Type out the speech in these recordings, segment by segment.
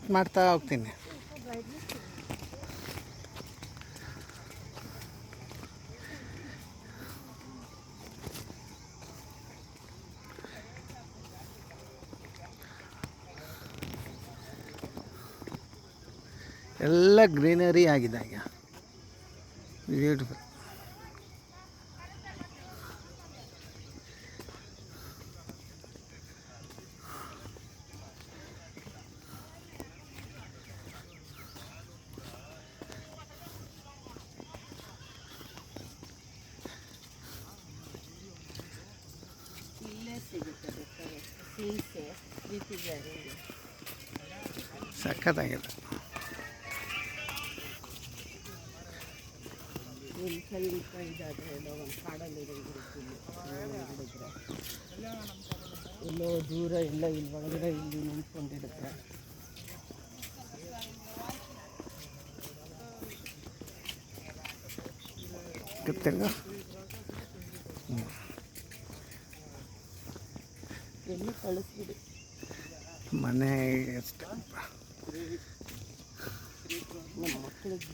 Visit ಮಾಡ್ತಾ ಹೋಗ್ತೀನಿ. ಎಲ್ಲ ಗ್ರೀನರಿ ಆಗಿದೆ ಈಗ, ಬ್ಯೂಟಿಫುಲ್. ಸಖತ್ತಾಗಿದೆ. ಎಲ್ಲೋ ದೂರ ಇಲ್ಲ, ಇಲ್ಲಿ ಒಳಗಡೆ ಇಲ್ಲಿ ನಿಂತ್ಕೊಂಡಿರುತ್ತೆ. ಎಲ್ಲಿ ಕಳಿಸ್ಬಿಡಿ ಮನೆ ಅಷ್ಟೇ. ನಮ್ಮ ಮಕ್ಕಳಿಗೆ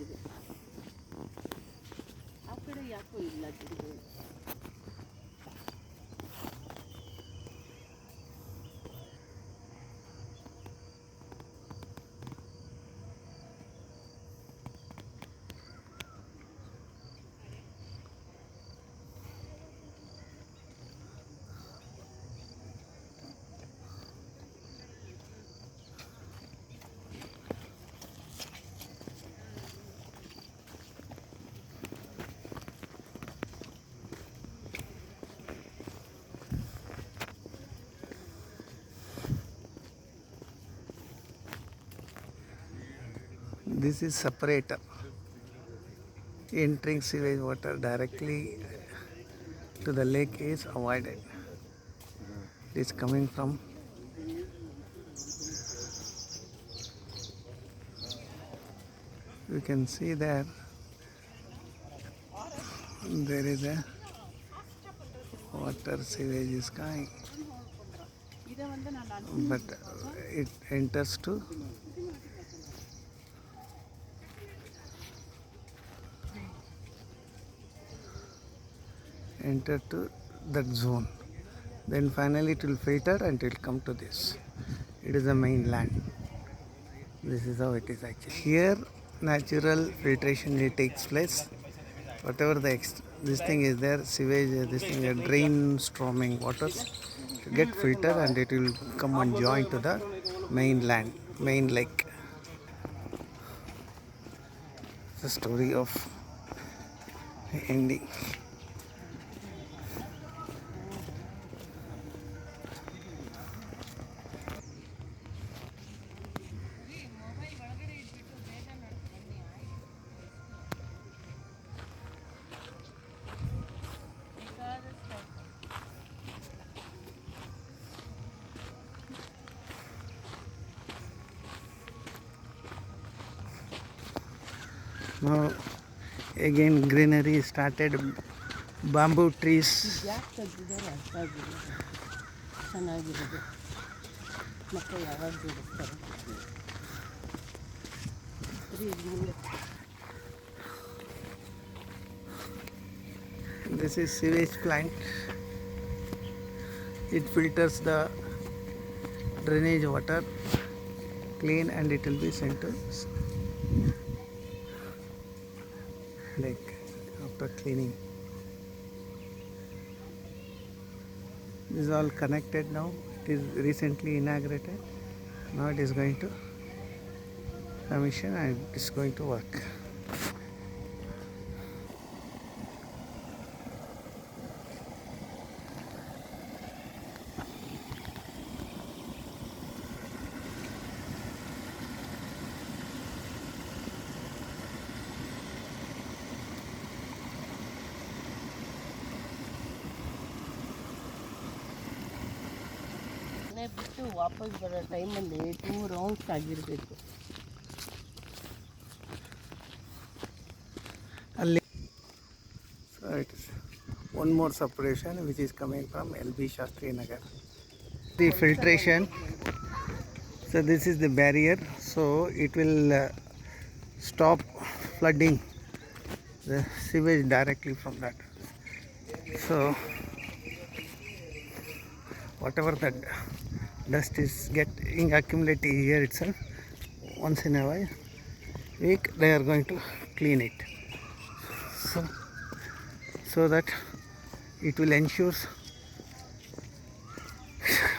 ಇದೆ. ಆ ಕಡೆ ಯಾಕೋ ಇಲ್ಲ ಗಿಡಗಳು. This is separator. Entering sewage water directly to the lake is avoided. It is coming from you can see there is a water sewage is coming, but it enters to that zone. Then finally it will filter and it will come to this. It is the main land. This is how it is actually. Here natural filtration takes place. Whatever this thing is there, sewage, this thing, drain storming waters to get filtered and it will come and join to the main land, main lake. The story of ending. Now again greenery started, bamboo trees. ಯಾಕೆ ತೆಗ್ದಿದ್ದಾರೆ ಅರ್ಥ ಆಗಿಲ್ಲ. ಚೆನ್ನಾಗಿರೋದು ಮಕ್ಕಳು ಯಾವಾಗ ಬಿಡಿಸ್ತಾರೆ. This is sewage plant. It filters the drainage water clean and it will be sent to lake after cleaning. This is all connected now. It is recently inaugurated. Now it is going to commission and it is going to work. ಬಿಟ್ಟು ವಾಪಸ್ ಬರೋ ಟೈಮಲ್ಲಿ 2 rounds ಆಗಿರಬೇಕು. ಅಲ್ಲಿ so it is one more separation which is coming from LB Shastri Nagar. The filtration, so this is the barrier, so it will stop flooding the sewage directly from that. So whatever that dust is getting accumulating here itself, once in a while week they are going to clean it, so that it will ensure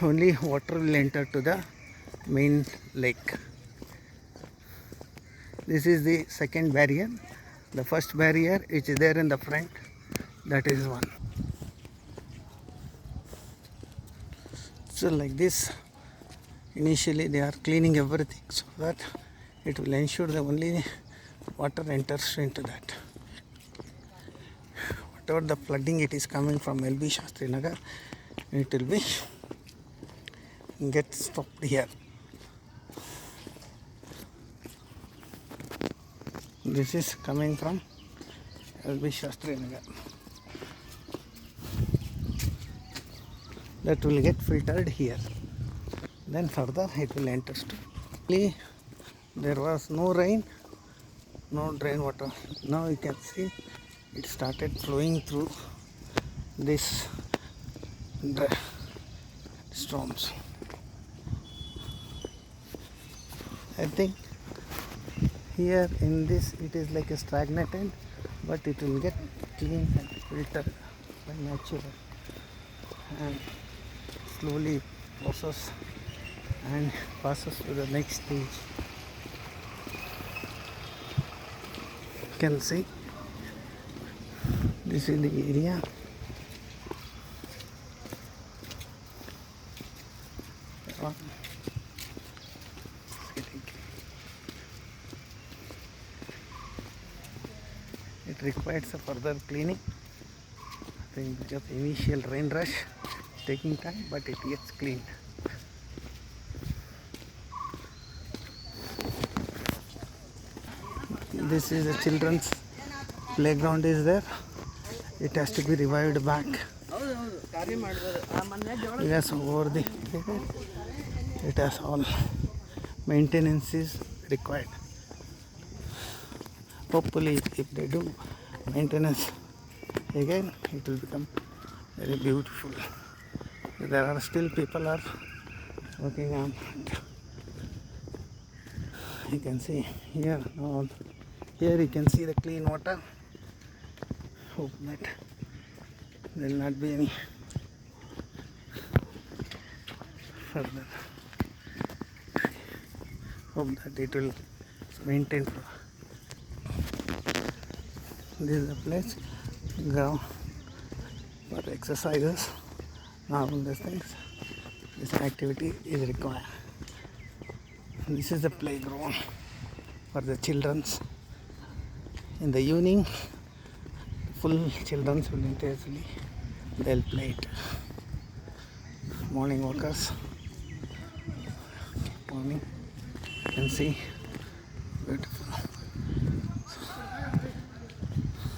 only water will enter to the main lake. This is the second barrier. The first barrier which is there in the front, that is one. So like this, initially they are cleaning everything so that it will ensure that only water enters into that. Whatever the flooding it is coming from LB Shastri Nagar, it will be get stopped here. This is coming from LB Shastri Nagar. That will get filtered here. Then further it will enter to. There was no rain, no drain water. Now you can see it started flowing through this storms. I think here in this it is like a stagnated, but it will get clean and filtered by nature and slowly process and passes to the next stage. You can see this is the area. It requires a further cleaning. I think because initial rain rush is taking time, but it gets cleaned. This is a children's playground is there. It has to be revived back. Yes, over the it has all maintenance is required. Hopefully if they do maintenance again, it will become very beautiful. There are still people are working on it. You can see here now. Here you can see the clean water. Hope that there will not be any further. Hope that it will maintain. This is the place, ground for exercises. Normal these things. This activity is required. This is the playground for the children's. In the evening, full children will intensely they'll play it. Morning walkers. Morning. You can see beautiful.